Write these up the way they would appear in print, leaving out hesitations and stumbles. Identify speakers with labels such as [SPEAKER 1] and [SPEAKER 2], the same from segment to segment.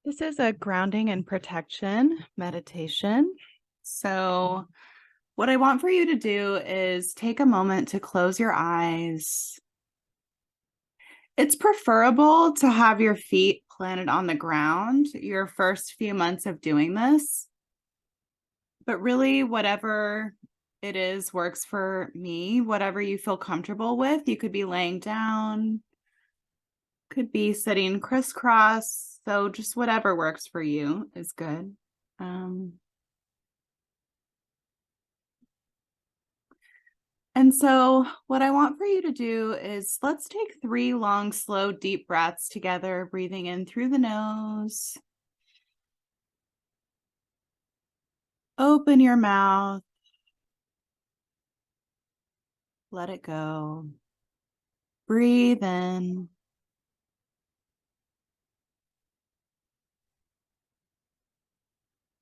[SPEAKER 1] This is a grounding and protection meditation. So, what I want for you to do is take a moment to close your eyes. It's preferable to have your feet planted on the ground your first few months of doing this, but really, whatever it is works for me, whatever you feel comfortable with. You could be laying down, could be sitting crisscross. So, just whatever works for you is good. Um, And so, what I want for you to do is let's take 3 long, slow, deep breaths together, breathing in through the nose. Open your mouth, let it go. Breathe in,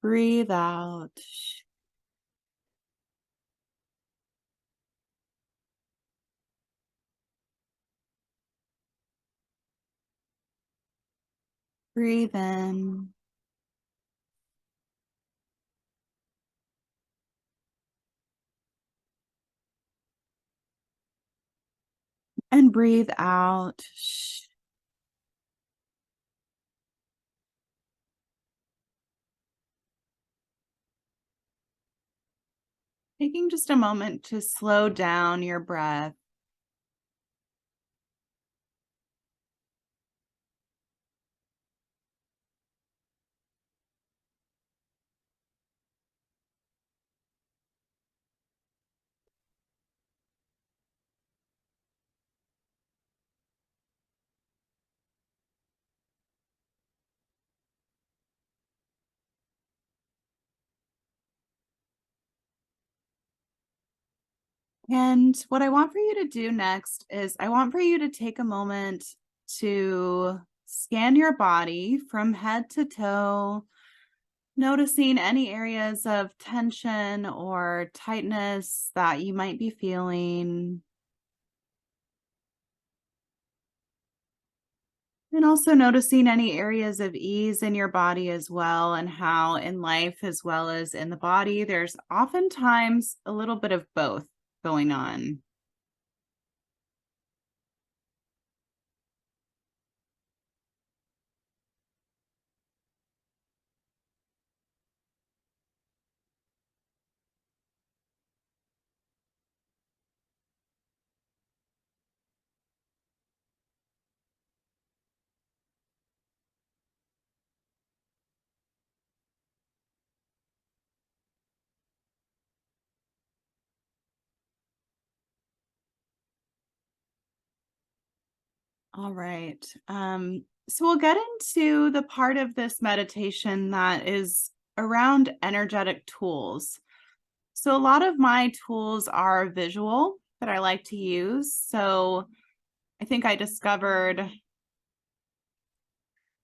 [SPEAKER 1] breathe out. Breathe in, and breathe out. Taking just a moment to slow down your breath. And what I want for you to do next is I want for you to take a moment to scan your body from head to toe, noticing any areas of tension or tightness that you might be feeling. And also noticing any areas of ease in your body as well, and how in life as well as in the body, there's oftentimes a little bit of both going on. All right. So we'll get into the part of this meditation that is around energetic tools. So a lot of my tools are visual that I like to use. So I think I discovered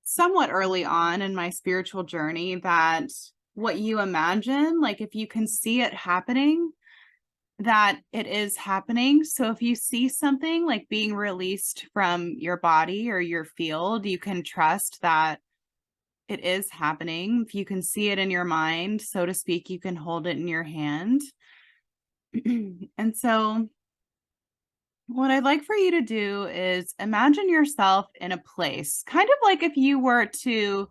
[SPEAKER 1] somewhat early on in my spiritual journey that what you imagine, like if you can see it happening, that it is happening. So if you see something like being released from your body or your field, you can trust that it is happening. If you can see it in your mind, so to speak, you can hold it in your hand. And so what I'd like for you to do is imagine yourself in a place, kind of like if you were to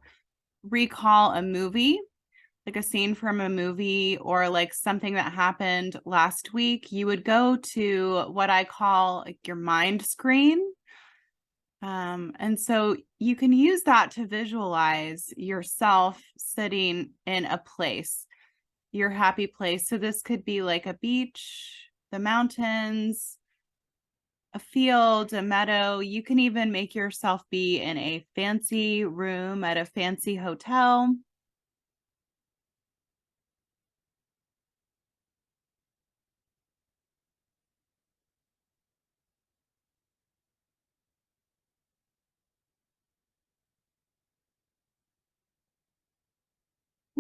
[SPEAKER 1] recall a movie, like a scene from a movie or like something that happened last week, you would go to what I call like your mind screen. And so you can use that to visualize yourself sitting in a place, your happy place. So this could be like a beach, the mountains, a field, a meadow. You can even make yourself be in a fancy room at a fancy hotel.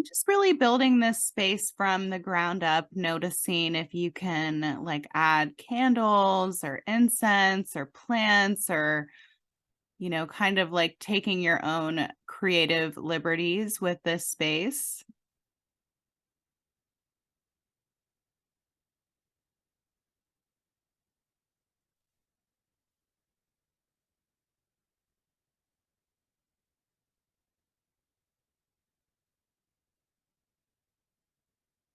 [SPEAKER 1] Just really building this space from the ground up, noticing if you can like add candles or incense or plants or, kind of like taking your own creative liberties with this space.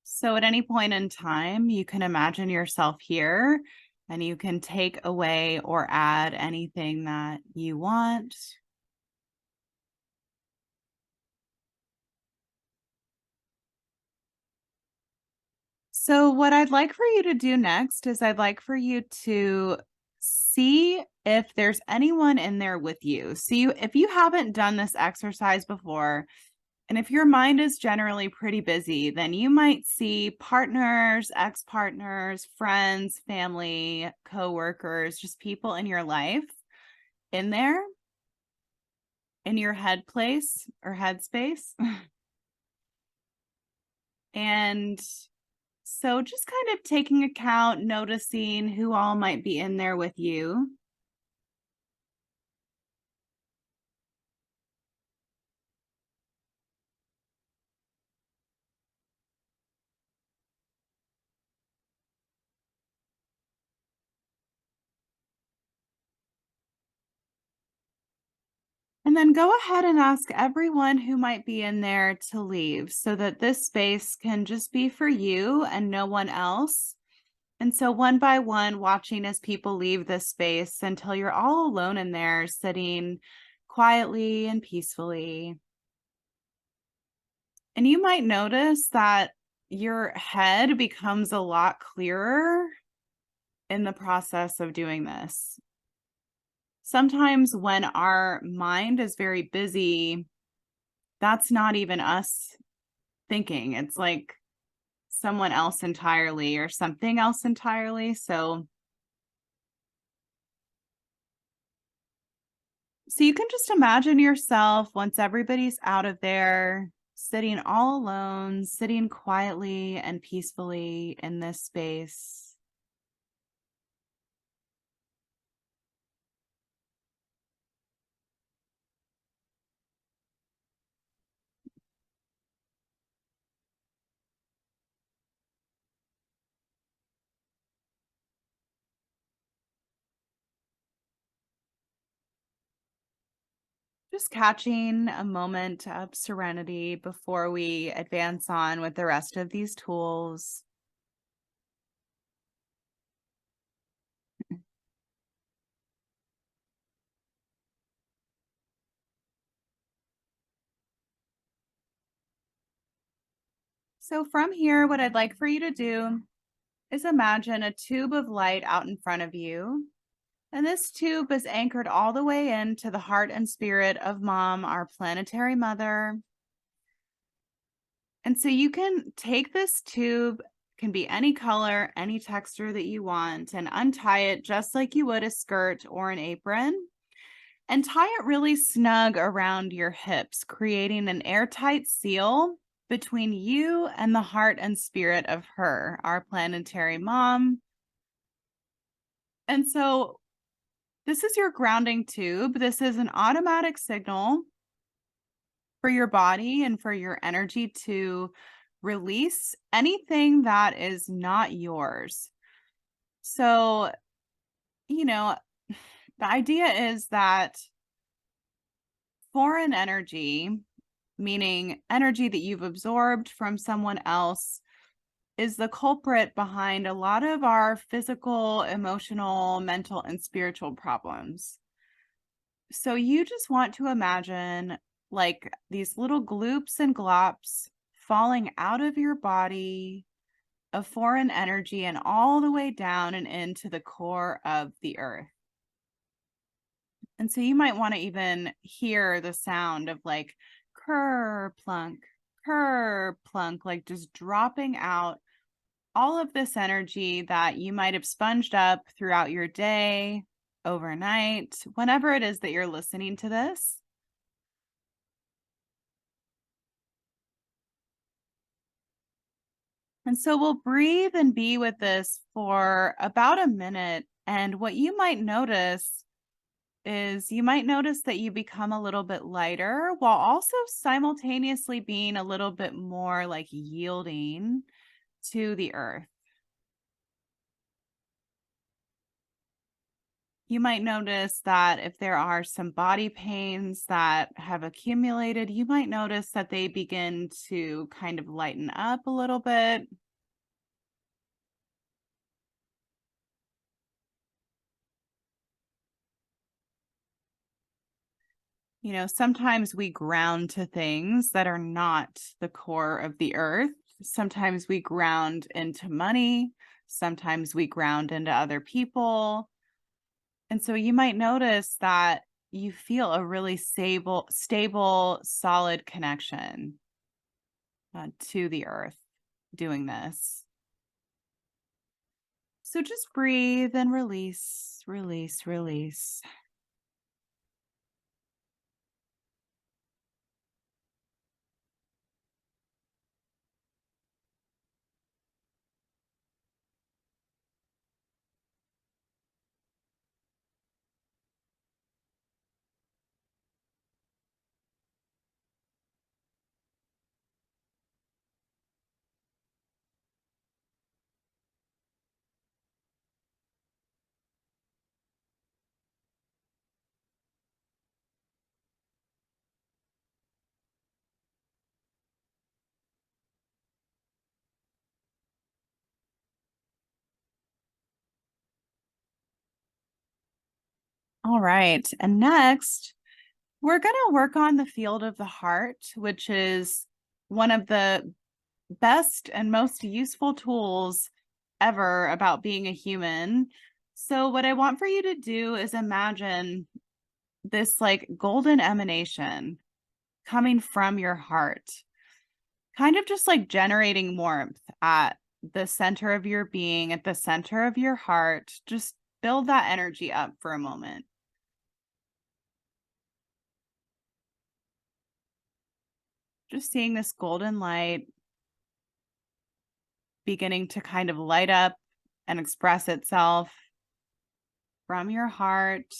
[SPEAKER 1] So at any point in time, you can imagine yourself here and you can take away or add anything that you want. So, what I'd like for you to do next is I'd like for you to see if there's anyone in there with you. See if you haven't done this exercise before, and if your mind is generally pretty busy, then you might see partners, ex partners, friends, family, coworkers, just people in your life in there in your head place or headspace. And so just kind of taking account, noticing who all might be in there with you. And then go ahead and ask everyone who might be in there to leave so that this space can just be for you and no one else. And so, one by one, watching as people leave this space until you're all alone in there, sitting quietly and peacefully. And you might notice that your head becomes a lot clearer in the process of doing this. Sometimes when our mind is very busy, that's not even us thinking. It's like someone else entirely or something else entirely. So you can just imagine yourself once everybody's out of there, sitting all alone, sitting quietly and peacefully in this space. Just catching a moment of serenity before we advance on with the rest of these tools. So, from here, what I'd like for you to do is imagine a tube of light out in front of you. And this tube is anchored all the way into the heart and spirit of Mom, our planetary mother. And so you can take this tube, can be any color, any texture that you want, and untie it just like you would a skirt or an apron. And tie it really snug around your hips, creating an airtight seal between you and the heart and spirit of her, our planetary mom. And so this is your grounding tube. This is an automatic signal for your body and for your energy to release anything that is not yours. So, you know, the idea is that foreign energy, meaning energy that you've absorbed from someone else, is the culprit behind a lot of our physical, emotional, mental, and spiritual problems. So you just want to imagine like these little gloops and glops falling out of your body of foreign energy and all the way down and into the core of the earth. And so you might want to even hear the sound of like curr plunk, like just dropping out all of this energy that you might have sponged up throughout your day, overnight, whenever it is that you're listening to this. And so we'll breathe and be with this for about a minute. And what you might notice is you might notice that you become a little bit lighter while also simultaneously being a little bit more like yielding to the earth. You might notice that if there are some body pains that have accumulated, you might notice that they begin to kind of lighten up a little bit. Sometimes we ground to things that are not the core of the earth. Sometimes we ground into money. Sometimes we ground into other people. And so you might notice that you feel a really stable, solid connection to the earth doing this. So just breathe and release, release, release. All right. And next, we're going to work on the field of the heart, which is one of the best and most useful tools ever about being a human. So, what I want for you to do is imagine this like golden emanation coming from your heart, kind of just like generating warmth at the center of your being, at the center of your heart. Just build that energy up for a moment. Just seeing this golden light beginning to kind of light up and express itself from your heart.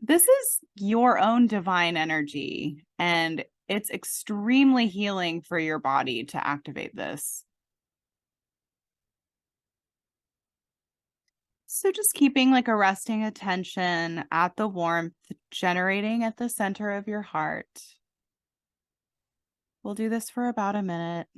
[SPEAKER 1] This is your own divine energy, and it's extremely healing for your body to activate this. So, just keeping like a resting attention at the warmth generating at the center of your heart. We'll do this for about a minute.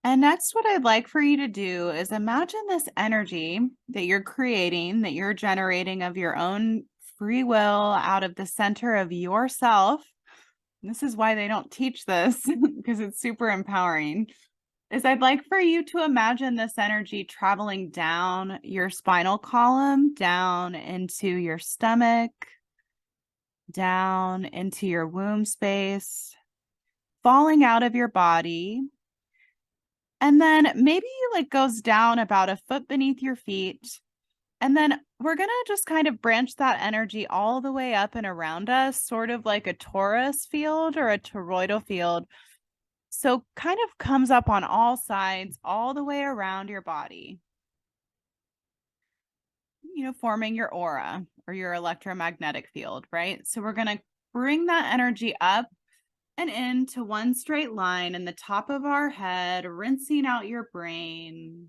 [SPEAKER 1] And next, what I'd like for you to do is imagine this energy that you're creating, that you're generating of your own free will out of the center of yourself. This is why they don't teach this because it's super empowering. Is I'd like for you to imagine this energy traveling down your spinal column, down into your stomach, down into your womb space, falling out of your body. And then maybe like goes down about a foot beneath your feet. And then we're going to just kind of branch that energy all the way up and around us, sort of like a torus field or a toroidal field. So kind of comes up on all sides, all the way around your body, forming your aura or your electromagnetic field, right? So we're going to bring that energy up and into one straight line in the top of our head, rinsing out your brain,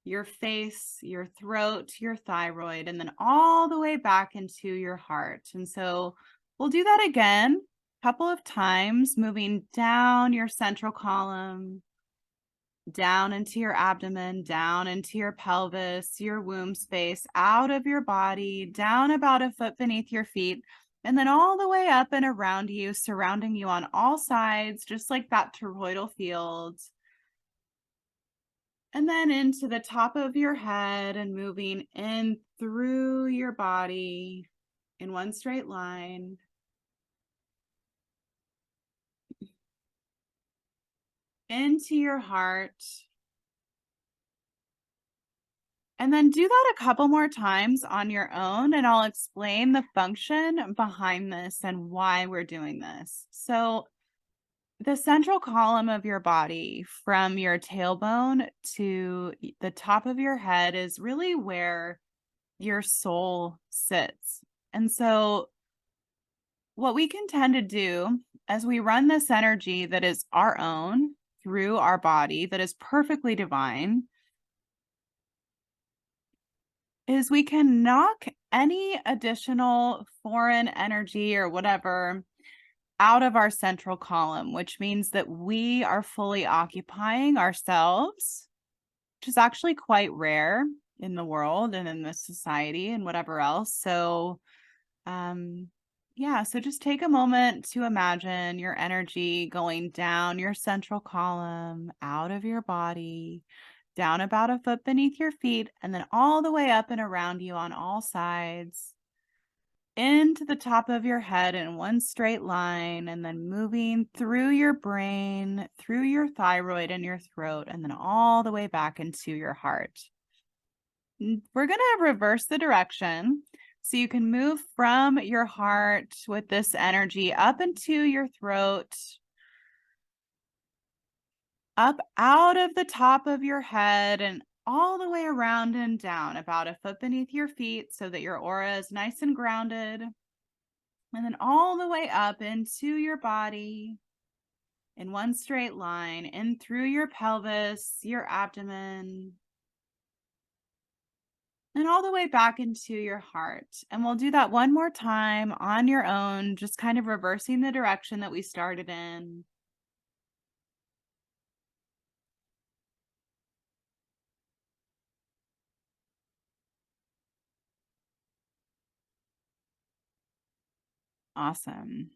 [SPEAKER 1] your face, your throat, your thyroid, and then all the way back into your heart. And so we'll do that again a couple of times, moving down your central column, down into your abdomen, down into your pelvis, your womb space, out of your body, down about a foot beneath your feet, and then all the way up and around you, surrounding you on all sides, just like that toroidal field. And then into the top of your head and moving in through your body in one straight line. Into your heart. And then do that a couple more times on your own, and I'll explain the function behind this and why we're doing this. So, the central column of your body, from your tailbone to the top of your head, is really where your soul sits. And so, what we can tend to do as we run this energy that is our own through our body, that is perfectly divine, is we can knock any additional foreign energy or whatever out of our central column, which means that we are fully occupying ourselves, which is actually quite rare in the world and in the society and whatever else. So, yeah, so just take a moment to imagine your energy going down your central column, out of your body, down about a foot beneath your feet, and then all the way up and around you on all sides, into the top of your head in one straight line, and then moving through your brain, through your thyroid and your throat, and then all the way back into your heart. We're going to reverse the direction. So you can move from your heart with this energy up into your throat, up out of the top of your head, and all the way around and down about a foot beneath your feet so that your aura is nice and grounded. And then all the way up into your body in one straight line, in through your pelvis, your abdomen, and all the way back into your heart. And we'll do that one more time on your own, just kind of reversing the direction that we started in. Awesome.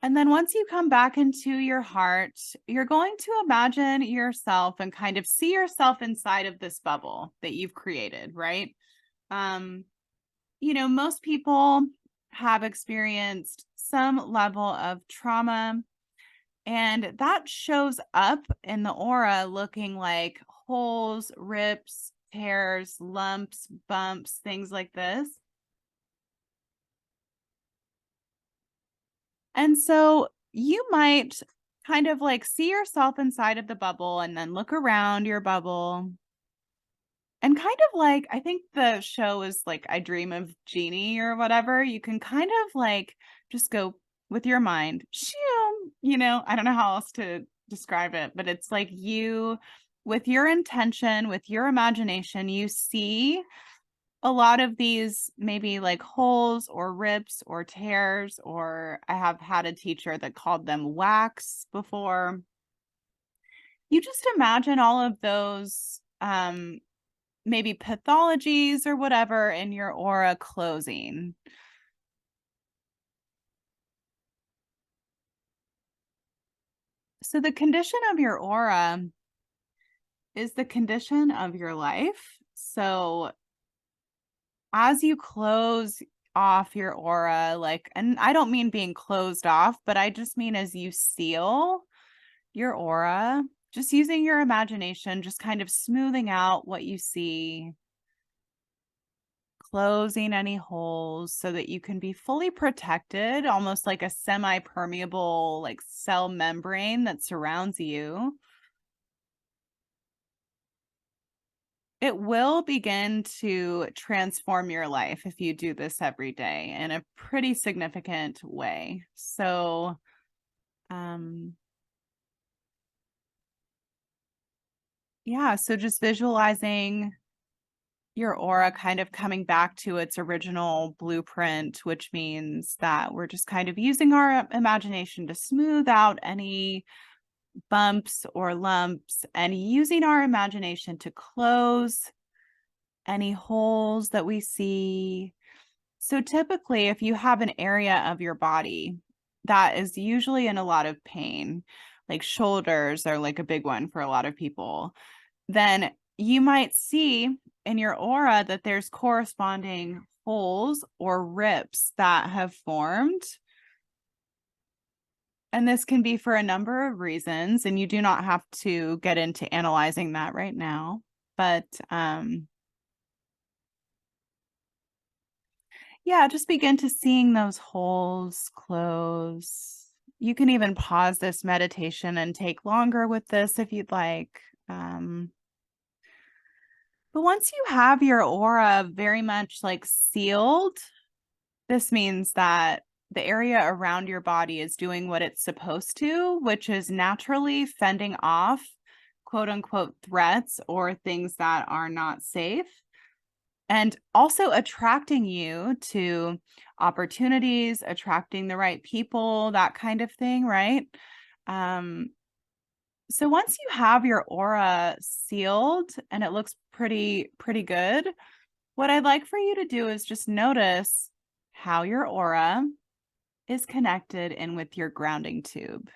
[SPEAKER 1] And then once you come back into your heart, you're going to imagine yourself and kind of see yourself inside of this bubble that you've created, right? Um, most people have experienced some level of trauma, and that shows up in the aura looking like holes, rips, tears, lumps, bumps, things like this. And so you might kind of like see yourself inside of the bubble and then look around your bubble and kind of like, I think the show is like I Dream of Jeannie or whatever. You can kind of like just go with your mind, shoo, I don't know how else to describe it, but it's like you, with your intention, with your imagination, you see a lot of these maybe like holes or rips or tears, or I have had a teacher that called them wax before. You just imagine all of those maybe pathologies or whatever in your aura closing. So the condition of your aura is the condition of your life. So as you close off your aura, like, and I don't mean being closed off, but I just mean as you seal your aura, just using your imagination, just kind of smoothing out what you see, closing any holes so that you can be fully protected, almost like a semi-permeable like cell membrane that surrounds you. It will begin to transform your life if you do this every day in a pretty significant way. So, yeah, so just visualizing your aura kind of coming back to its original blueprint, which means that we're just kind of using our imagination to smooth out any bumps or lumps and using our imagination to close any holes that we see. So typically, if you have an area of your body that is usually in a lot of pain, like shoulders are like a big one for a lot of people, then you might see in your aura that there's corresponding holes or rips that have formed. And this can be for a number of reasons, and you do not have to get into analyzing that right now. But yeah, just begin to seeing those holes close. You can even pause this meditation and take longer with this if you'd like. But once you have your aura very much like sealed, this means that the area around your body is doing what it's supposed to, which is naturally fending off quote unquote threats or things that are not safe, and also attracting you to opportunities, attracting the right people, that kind of thing, right? So once you have your aura sealed and it looks pretty good, what I'd like for you to do is just notice how your aura is connected in with your grounding tube.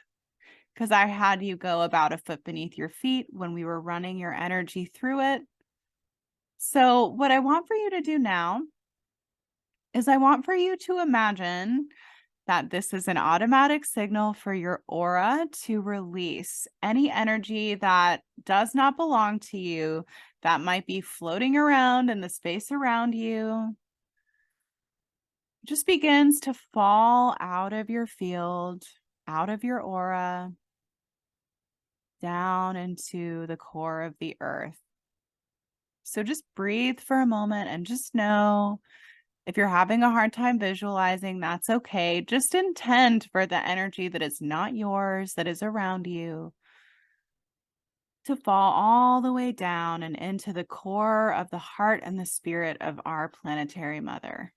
[SPEAKER 1] Because I had you go about a foot beneath your feet when we were running your energy through it. So what I want for you to do now is I want for you to imagine that this is an automatic signal for your aura to release any energy that does not belong to you, that might be floating around in the space around you. Just begins to fall out of your field, out of your aura, down into the core of the earth. So just breathe for a moment and just know, if you're having a hard time visualizing, that's okay. Just intend for the energy that is not yours, that is around you, to fall all the way down and into the core of the heart and the spirit of our planetary mother.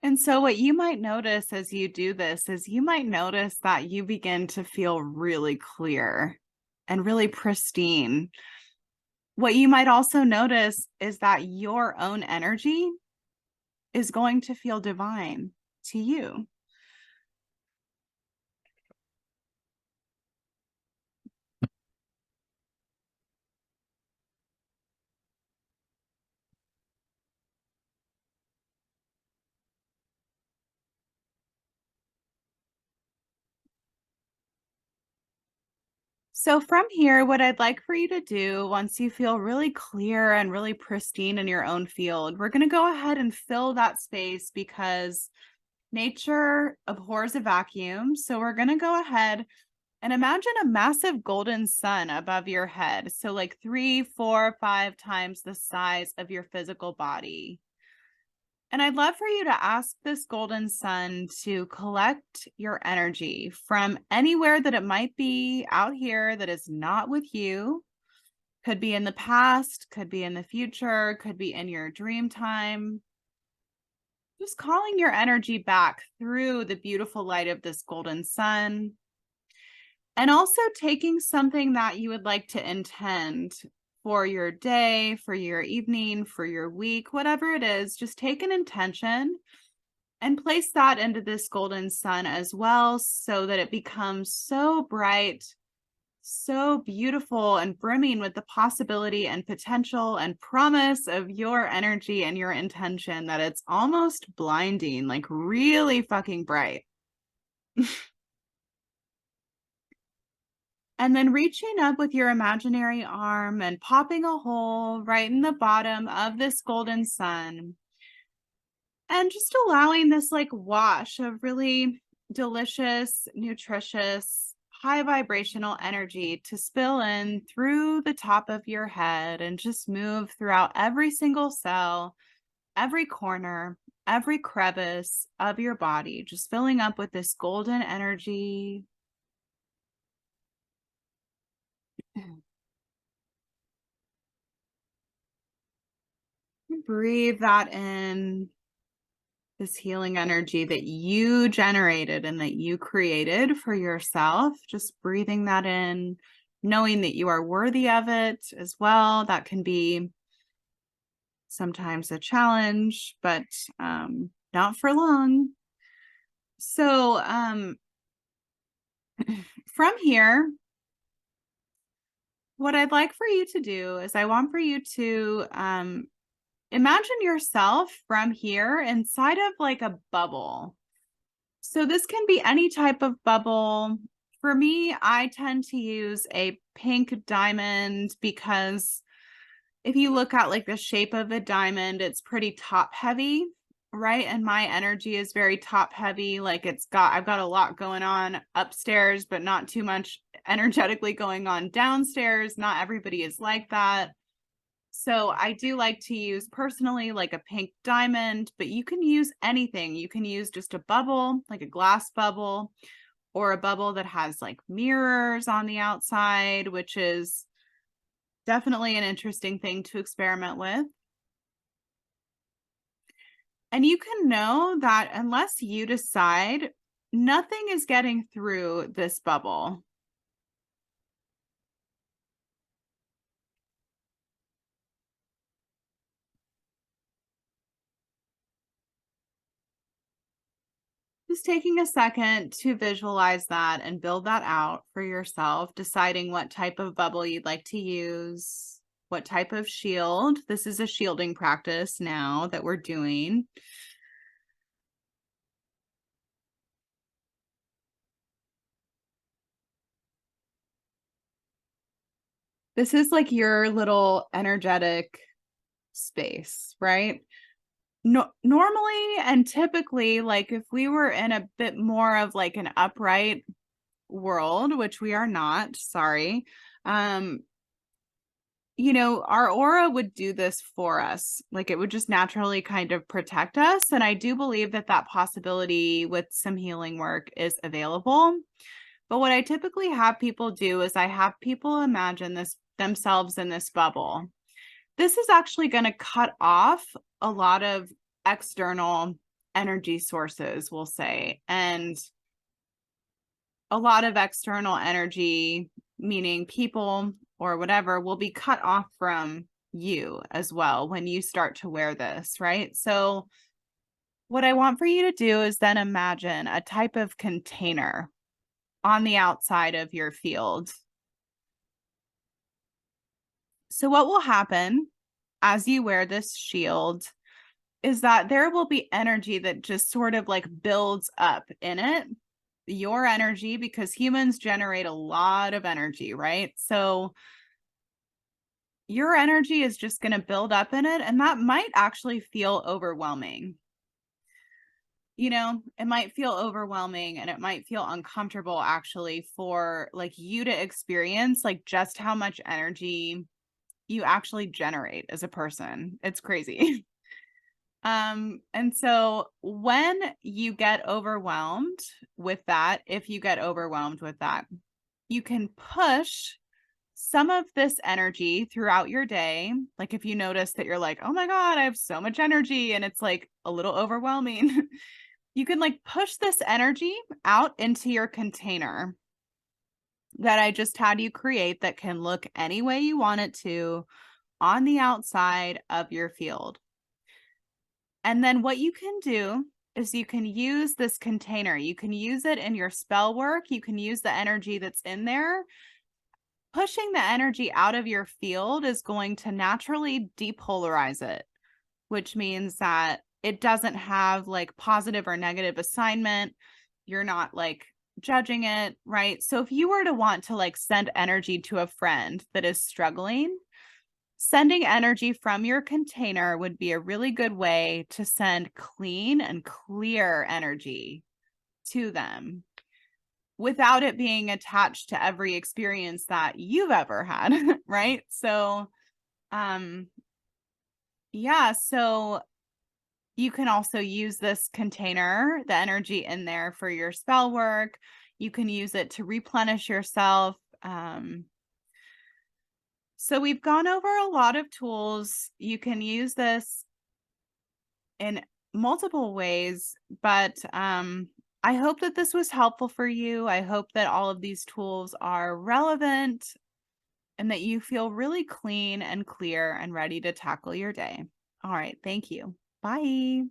[SPEAKER 1] And so what you might notice as you do this is you might notice that you begin to feel really clear and really pristine. What you might also notice is that your own energy is going to feel divine to you. So from here, what I'd like for you to do, once you feel really clear and really pristine in your own field, we're going to go ahead and fill that space, because nature abhors a vacuum. So we're going to go ahead and imagine a massive golden sun above your head. So like 3, 4, 5 times the size of your physical body. And I'd love for you to ask this golden sun to collect your energy from anywhere that it might be out here that is not with you. Could be in the past, could be in the future, could be in your dream time. Just calling your energy back through the beautiful light of this golden sun. And also taking something that you would like to intend for your day, for your evening, for your week, whatever it is, just take an intention and place that into this golden sun as well, so that it becomes so bright, so beautiful, and brimming with the possibility and potential and promise of your energy and your intention, that it's almost blinding, like really fucking bright. And then reaching up with your imaginary arm and popping a hole right in the bottom of this golden sun. And just allowing this like wash of really delicious, nutritious, high vibrational energy to spill in through the top of your head and just move throughout every single cell, every corner, every crevice of your body, just filling up with this golden energy. Breathe that in, this healing energy that you generated and that you created for yourself. Just breathing that in, knowing that you are worthy of it as well. That can be sometimes a challenge, but not for long. So from here, what I'd like for you to do is I want for you to imagine yourself from here inside of like a bubble. So this can be any type of bubble. For me, I tend to use a pink diamond because if you look at like the shape of a diamond, it's pretty top heavy, right? And my energy is very top heavy. Like I've got a lot going on upstairs, but not too much energetically going on downstairs. Not everybody is like that. So I do like to use personally like a pink diamond, but you can use anything. You can use just a bubble, like a glass bubble, or a bubble that has like mirrors on the outside, which is definitely an interesting thing to experiment with. And you can know that unless you decide, nothing is getting through this bubble. Just taking a second to visualize that and build that out for yourself, deciding what type of bubble you'd like to use, what type of shield. This is a shielding practice now that we're doing. This is like your little energetic space, right? No, normally and typically, like if we were in a bit more of like an upright world, which we are not, sorry, our aura would do this for us. Like it would just naturally kind of protect us. And I do believe that that possibility with some healing work is available. But what I typically have people do is I have people imagine this themselves in this bubble. This is actually going to cut off a lot of external energy sources, we'll say, and a lot of external energy, meaning people or whatever, will be cut off from you as well when you start to wear this, right? So what I want for you to do is then imagine a type of container on the outside of your field. So what will happen as you wear this shield is that there will be energy that just sort of like builds up in it, your energy, because humans generate a lot of energy, right? So your energy is just going to build up in it, and that might actually feel overwhelming. It might feel overwhelming and it might feel uncomfortable actually for like you to experience like just how much energy you actually generate as a person. It's crazy. And so when you get overwhelmed with that, if you get overwhelmed with that, you can push some of this energy throughout your day. Like if you notice that you're like, oh my God, I have so much energy and it's like a little overwhelming, you can like push this energy out into your container that I just had you create that can look any way you want it to on the outside of your field. And then what you can do is you can use this container. You can use it in your spell work. You can use the energy that's in there. Pushing the energy out of your field is going to naturally depolarize it, which means that it doesn't have like positive or negative assignment. You're not like judging it, right? So if you were to want to like send energy to a friend that is struggling, Sending energy from your container would be a really good way to send clean and clear energy to them without it being attached to every experience that you've ever had, right? So, um, yeah, so you can also use this container, the energy in there for your spell work. You can use it to replenish yourself. So we've gone over a lot of tools. You can use this in multiple ways, but I hope that this was helpful for you. I hope that all of these tools are relevant and that you feel really clean and clear and ready to tackle your day. All right. Thank you. Bye.